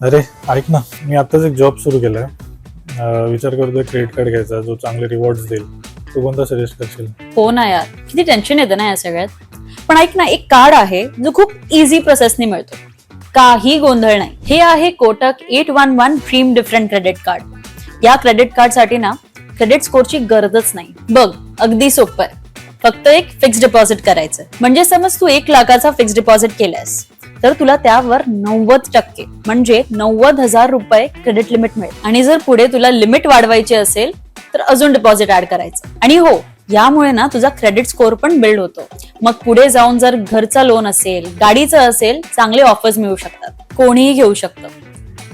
अरे ऐक ना, मी आत्ताच एक जॉब सुरू केलाय. विचार करतोय क्रेडिट कार्ड घ्यायचा जो चांगले रिवॉर्ड्स देईल. तू कोणता सजेस्ट करशील? हो ना यार, किती टेन्शन येतं ना या सगळ्यात. पण ऐक ना, एक कार्ड आहे जो खूप इझी प्रोसेसने मिळतो, काही गोंधळ नाही. हे आहे Kotak 811 dream different credit card. या क्रेडिट कार्ड साठी ना क्रेडिट स्कोरची गरजच नाही. बघ, अगदी सोपं आहे. फक्त एक फिक्स डिपॉझिट करायचं. म्हणजे समज तू 1 लाखाचा फिक्स डिपॉझिट केलास तर तुला त्यावर 90% म्हणजे 90,000 रुपये क्रेडिट लिमिट मिळेल. आणि जर पुढे तुला लिमिट वाढवायची असेल तर अजून डिपॉझिट ऍड करायचं. आणि हो, यामुळे ना तुझा क्रेडिट स्कोर पण बिल्ड होतो. मग पुढे जाऊन जर घरचा लोन असेल, गाडीचं असेल, चांगले ऑफर्स मिळू शकतात. कोणीही घेऊ शकतं.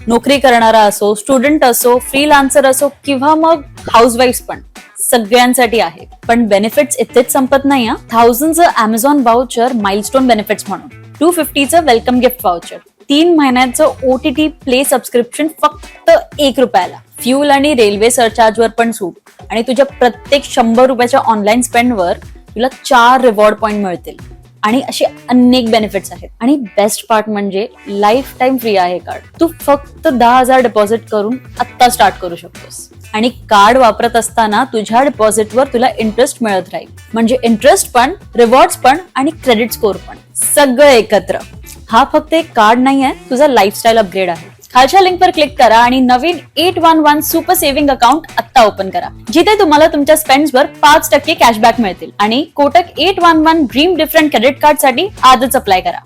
नोकरी करणारा असो, स्टुडंट असो, फ्रीलान्सर असो किंवा मग हाऊसवाईफ पण, सगळ्यांसाठी आहे. पण बेनिफिट्स इथेच संपत नाही. 1000चं अमेझॉन वाउचर माइलस्टोन बेनिफिट्स म्हणून, 250चं वेलकम गिफ्ट वाउचर, 3 महिन्याचं OTT प्ले सबस्क्रिप्शन फक्त ₹1, फ्यूल आणि रेल्वे सरचार्जवर पण सूट, आणि तुझ्या प्रत्येक 100 रुपयाच्या ऑनलाईन स्पेंडवर तुला 4 रिवॉर्ड पॉइंट मिळतील. आणि असे अनेक बेनिफिट्स आहेत. आणि बेस्ट पार्ट म्हणजे लाईफ टाइम फ्री आहे कार्ड. तू फक्त 10,000 डिपॉझिट करून आता स्टार्ट करू शकतोस. आणि कार्ड वापरत असताना तुझ्या डिपॉझिटवर तुला इंटरेस्ट मिळत राहील. म्हणजे इंटरेस्ट पण, रिवॉर्ड्स पण आणि क्रेडिट स्कोर पण, सगळं एकत्र. हा फक्त एक कार्ड नाहीये, तुझा लाईफस्टाईल अपग्रेड आहे. खालच्या लिंकवर क्लिक करा आणि नवीन 811 सुपर सेव्हिंग अकाउंट आता ओपन करा, जिथे तुम्हाला तुमच्या स्पेंड्सवर 5% कॅशबॅक मिळतील. आणि Kotak 811 dream different credit card साठी आजच अप्लाय करा.